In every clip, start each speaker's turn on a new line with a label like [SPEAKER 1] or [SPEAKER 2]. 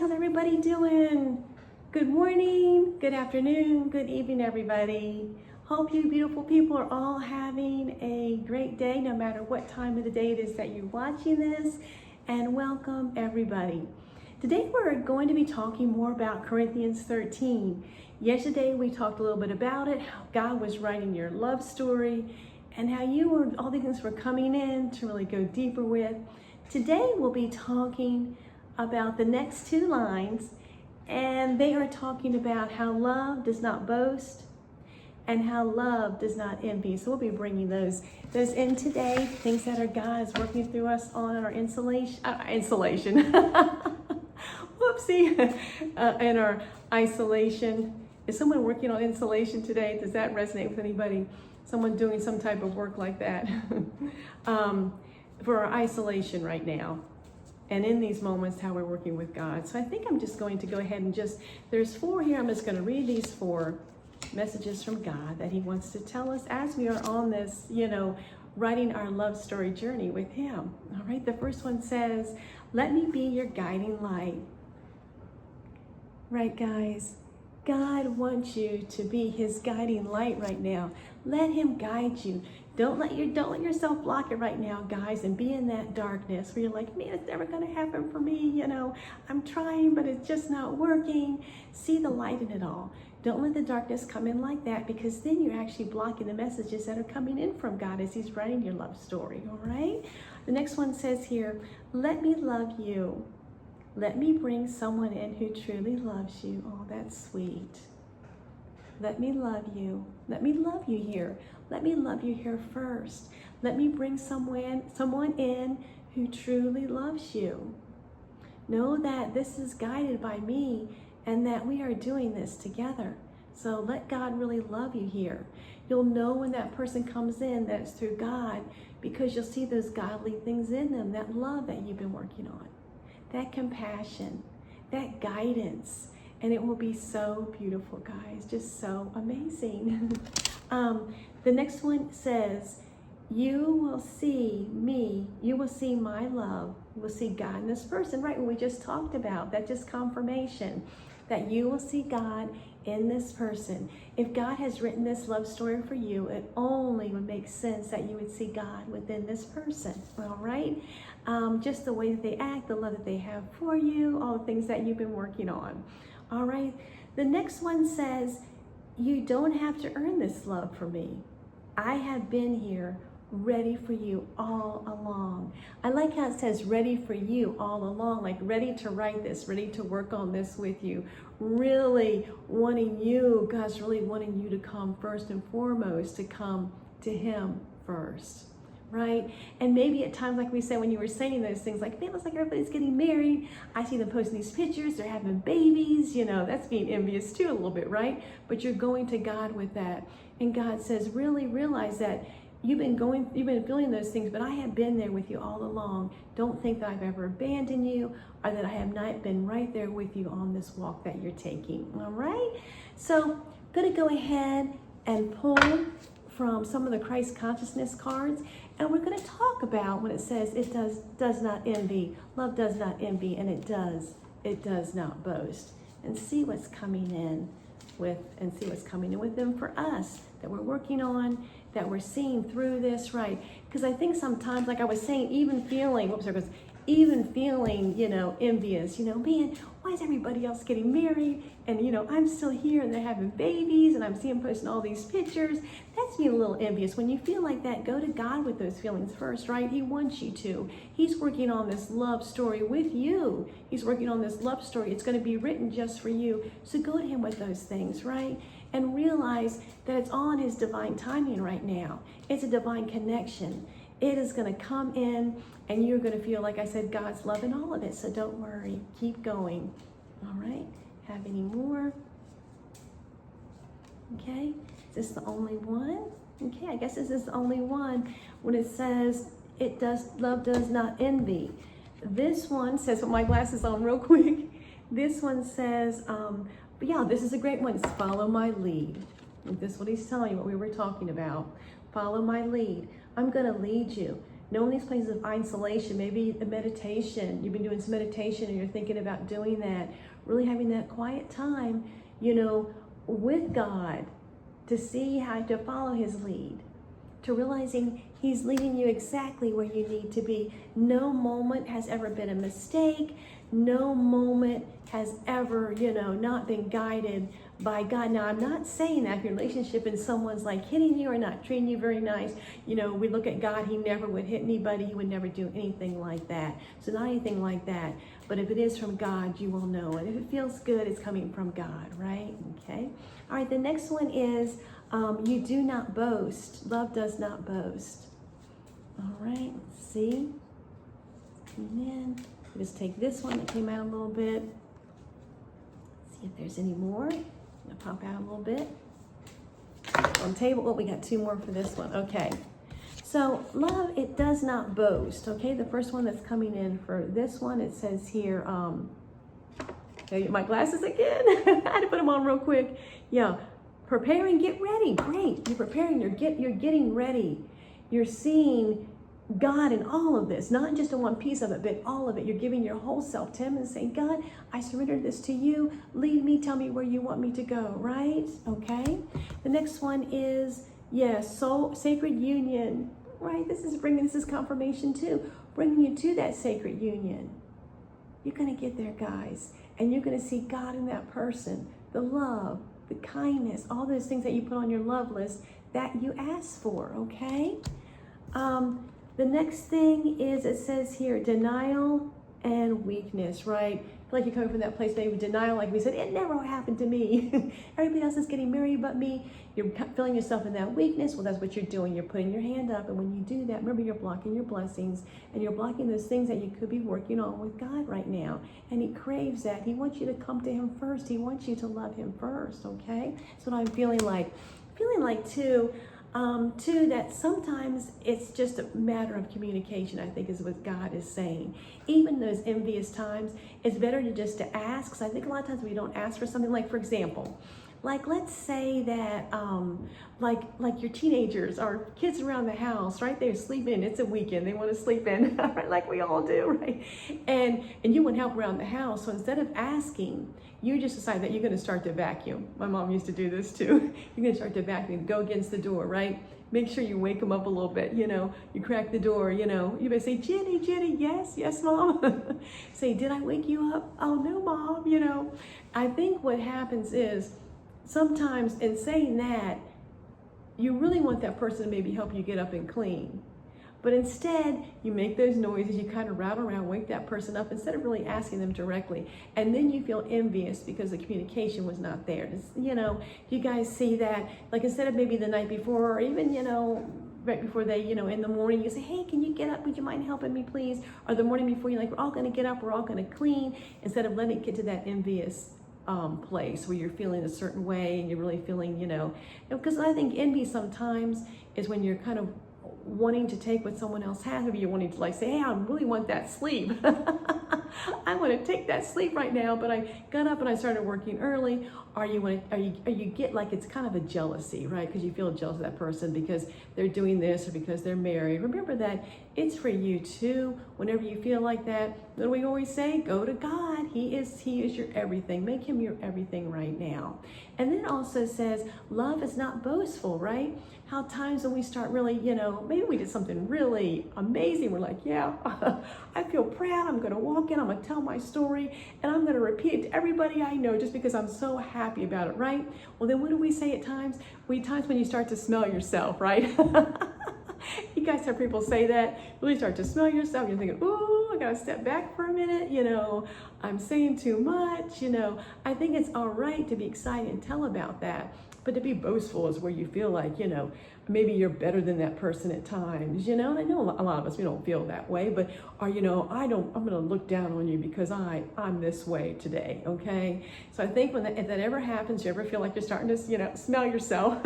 [SPEAKER 1] how's everybody doing? Good morning, good afternoon, good evening, everybody. Hope you beautiful people are all having a great day, no matter what time of the day it is that you're watching this, and welcome everybody. Today we're going to be talking more about Corinthians 13. Yesterday we talked a little bit about it, how God was writing your love story, and how all these things were coming in to really go deeper with. Today we'll be talking about the next two lines, and they are talking about how love does not boast and how love does not envy. So we'll be bringing those in today, things that God is working through us on our insulation. Whoopsie. In our isolation. Is someone working on insulation today? Does that resonate with anybody? Someone doing some type of work like that for our isolation right now. And in these moments, how we're working with God. So I think I'm just going to go ahead and there's 4 here. I'm just going to read these 4 messages from God that he wants to tell us as we are on this, writing our love story journey with him. All right. The first one says, let me be your guiding light. Right, guys? God wants you to be his guiding light right now. Let him guide you. Don't let yourself block it right now, guys, and be in that darkness where you're like, man, it's never going to happen for me. I'm trying, but it's just not working. See the light in it all. Don't let the darkness come in like that, because then you're actually blocking the messages that are coming in from God as he's writing your love story. All right. The next one says here, let me love you. Let me bring someone in who truly loves you. Oh, that's sweet. Let me love you. Let me love you here. Let me love you here first. Let me bring someone in who truly loves you. Know that this is guided by me and that we are doing this together. So let God really love you here. You'll know when that person comes in that it's through God, because you'll see those godly things in them, that love that you've been working on, that compassion, that guidance. And it will be so beautiful, guys, just so amazing. The next one says, you will see me, you will see my love, you will see God in this person, right? What we just talked about, that just confirmation that you will see God in this person. If God has written this love story for you, it only would make sense that you would see God within this person, all right? Just the way that they act, the love that they have for you, all the things that you've been working on. All right, the next one says, you don't have to earn this love from me. I have been here ready for you all along. I like how it says ready for you all along, like ready to write this, ready to work on this with you, really wanting you, God's really wanting you to come first and foremost, to come to him first. Right? And maybe at times, like we said, when you were saying those things, like, man, it looks like everybody's getting married. I see them posting these pictures. They're having babies. That's being envious too a little bit, right? But you're going to God with that. And God says, really realize that you've been feeling those things, but I have been there with you all along. Don't think that I've ever abandoned you, or that I have not been right there with you on this walk that you're taking. All right? So I'm going to go ahead and pull from some of the Christ consciousness cards, and we're going to talk about when it says it does not envy, love does not envy, and it does not boast, and see what's coming in with them for us, that we're working on, that we're seeing through this, right? Because I think sometimes, like I was saying, even feeling envious, man, why is everybody else getting married? And, I'm still here and they're having babies and I'm seeing them posting all these pictures. That's being a little envious. When you feel like that, go to God with those feelings first, right? He wants you to. He's working on this love story with you. He's working on this love story. It's going to be written just for you. So go to him with those things, right? And realize that it's on his divine timing right now. It's a divine connection. It is going to come in and you're going to feel, like I said, God's love in all of it. So don't worry. Keep going. All right. Have any more? Okay. Is this the only one? Okay. I guess this is the only one when it says love does not envy. This one says, put my glasses on real quick. This one says, but yeah, this is a great one. It's follow my lead. And this is what he's telling you, what we were talking about. Follow my lead. I'm going to lead you. Know in these places of isolation, maybe the meditation, you've been doing some meditation and you're thinking about doing that, really having that quiet time, you know, with God to see how to follow his lead, to realizing he's leading you exactly where you need to be. No moment has ever been a mistake. No moment has ever, you know, not been guided by God. Now, I'm not saying that if your relationship and someone's like hitting you or not treating you very nice, you know, we look at God, he never would hit anybody. He would never do anything like that. So not anything like that. But if it is from God, you will know. And if it feels good, it's coming from God, right? Okay. All right, the next one is you do not boast. Love does not boast. All right, let's see. Amen. Just take this one that came out a little bit. See if there's any more. I'm gonna pop out a little bit. On table, oh, we got two more for this one. Okay. So love, it does not boast. Okay, the first one that's coming in for this one, it says here, my glasses again. I had to put them on real quick. Yeah, prepare and get ready. Great, you're preparing, you're getting ready. You're seeing God in all of this, not just in one piece of it, but all of it. You're giving your whole self to him and saying, God, I surrender this to you. Lead me, tell me where you want me to go, right? Okay. The next one is, yes, so sacred union, right? This is confirmation too, bringing you to that sacred union. You're going to get there, guys, and you're going to see God in that person, the love, the kindness, all those things that you put on your love list that you asked for, okay? The next thing is, it says here, denial and weakness, right? I feel like you're coming from that place, maybe denial, like we said, it never happened to me. Everybody else is getting married but me. You're feeling yourself in that weakness. Well, that's what you're doing. You're putting your hand up, and when you do that, remember, you're blocking your blessings, and you're blocking those things that you could be working on with God right now. And he craves that. He wants you to come to him first. He wants you to love him first, okay? That's what I'm feeling like. Too, that sometimes it's just a matter of communication, I think, is what God is saying. Even those envious times, it's better to ask, because I think a lot of times we don't ask for something. Like, for example, like, let's say that, like your teenagers or kids around the house, right? They're sleeping. It's a weekend. They want to sleep in, right? Like we all do, right? And you want help around the house. So instead of asking, you just decide that you're going to start to vacuum. My mom used to do this too. You're going to start to vacuum, go against the door, right? Make sure you wake them up a little bit, you know, you crack the door, you know, you may say, Jenny, yes, mom. Say, did I wake you up? Oh, no, mom, you know. I think what happens is sometimes in saying that, you really want that person to maybe help you get up and clean. But instead, you make those noises, you kind of rattle around, wake that person up instead of really asking them directly. And then you feel envious because the communication was not there. You know, you guys see that, like instead of maybe the night before or even, you know, right before they, you know, in the morning, you say, hey, can you get up? Would you mind helping me, please? Or the morning before, you're like, we're all going to get up, we're all going to clean, instead of letting it get to that envious place where you're feeling a certain way and you're really feeling, you know, because I think envy sometimes is when you're kind of wanting to take what someone else has. Maybe you're wanting to like say, hey, I really want that sleep. I want to take that sleep right now, but I got up and I started working early. Or you get like, it's kind of a jealousy, right? Because you feel jealous of that person because they're doing this or because they're married. Remember that it's for you too. Whenever you feel like that, what do we always say? Go to God. He is your everything. Make him your everything right now. And then it also says, love is not boastful, right? How times when we start really, you know, maybe we did something really amazing. We're like, yeah, I feel proud. I'm going to walk in, I'm going to tell my story, and I'm going to repeat it to everybody I know just because I'm so happy about it, right? Well, then what do we say at times? Times when you start to smell yourself, right? You guys have people say that, really start to smell yourself. You're thinking, ooh, I got to step back for a minute. You know, I'm saying too much. You know, I think it's all right to be excited and tell about that. But to be boastful is where you feel like, you know, maybe you're better than that person at times, you know. And I know a lot of us, we don't feel that way, but, or, you know, I'm going to look down on you because I'm this way today, okay? So I think if that ever happens, you ever feel like you're starting to, you know, smell yourself,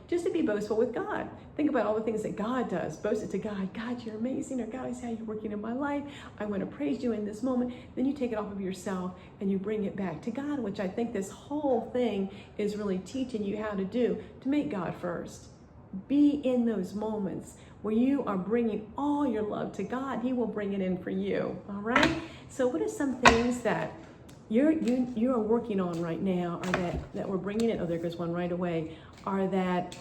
[SPEAKER 1] just to be boastful with God. Think about all the things that God does. Boast it to God. God, you're amazing. Or God, I see how you're working in my life. I want to praise you in this moment. Then you take it off of yourself and you bring it back to God, which I think this whole thing is really teaching you how to do, to make God first. be in those moments where you are bringing all your love to God. He will bring it in for you. All right. So what are some things that you are working on right now, or that we're bringing in? Oh, there goes one right away. Are that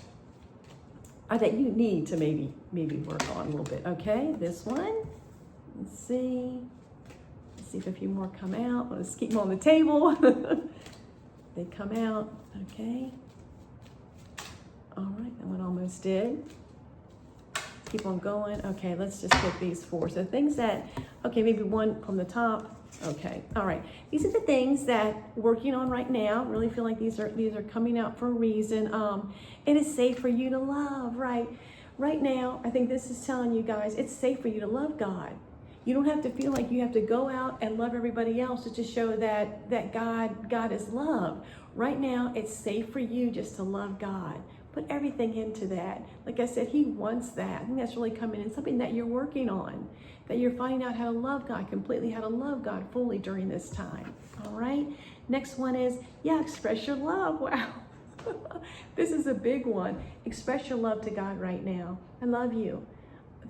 [SPEAKER 1] you need to maybe work on a little bit? Okay, this one. Let's see. Let's see if a few more come out. Let's keep them on the table. They come out. Okay. All right, that one almost did. Keep on going. Okay, let's just get these 4. So things that, okay, maybe one from the top. Okay, all right. These are the things that working on right now. Really feel like these are coming out for a reason. It is safe for you to love, right? Right now, I think this is telling you guys, it's safe for you to love God. You don't have to feel like you have to go out and love everybody else to just show that God is love. Right now, it's safe for you just to love God. Put everything into that. Like I said, He wants that. I think that's really coming in, something that you're working on, that you're finding out how to love God completely, how to love God fully during this time. All right. Next one is, express your love. Wow. This is a big one. Express your love to God right now. I love you.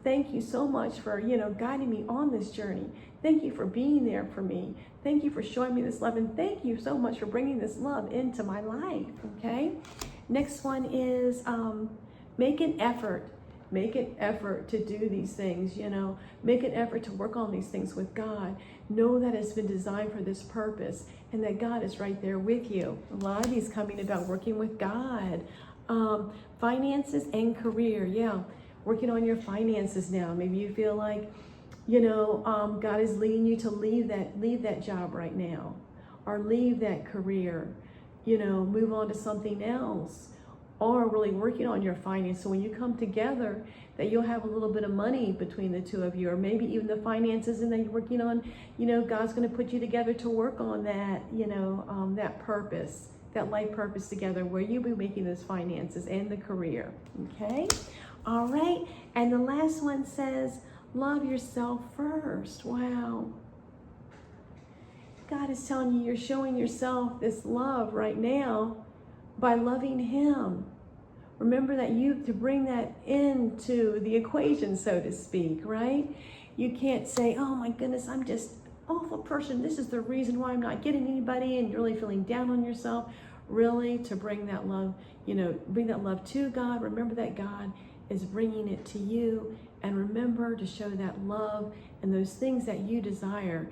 [SPEAKER 1] Thank you so much for, guiding me on this journey. Thank you for being there for me. Thank you for showing me this love. And thank you so much for bringing this love into my life. Okay. Next one is make an effort. Make an effort to do these things, Make an effort to work on these things with God. Know that it's been designed for this purpose and that God is right there with you. A lot of these coming about working with God. Finances and career, working on your finances now. Maybe you feel like, God is leading you to leave that job right now, or leave that career, move on to something else, or really working on your finances. So when you come together, that you'll have a little bit of money between the two of you, or maybe even the finances, and that you're working on, God's going to put you together to work on that, that purpose, that life purpose together, where you'll be making those finances and the career. Okay. All right. And the last one says, love yourself first. Wow. God is telling you, you're showing yourself this love right now by loving Him. Remember that to bring that into the equation, so to speak, right? You can't say, oh my goodness, I'm just an awful person. This is the reason why I'm not getting anybody, and you're really feeling down on yourself. Really, to bring that love, bring that love to God. Remember that God is bringing it to you, and remember to show that love and those things that you desire,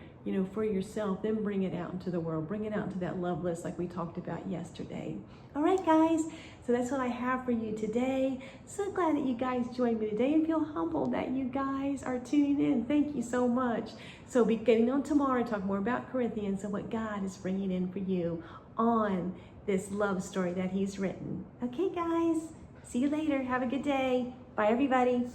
[SPEAKER 1] for yourself, then bring it out into the world, bring it out into that love list like we talked about yesterday. All right, guys, so that's what I have for you today. So glad that you guys joined me today, and feel humbled that you guys are tuning in. Thank you so much. So we'll be getting on tomorrow to talk more about Corinthians and what God is bringing in for you on this love story that He's written. Okay, guys. See you later. Have a good day. Bye, everybody.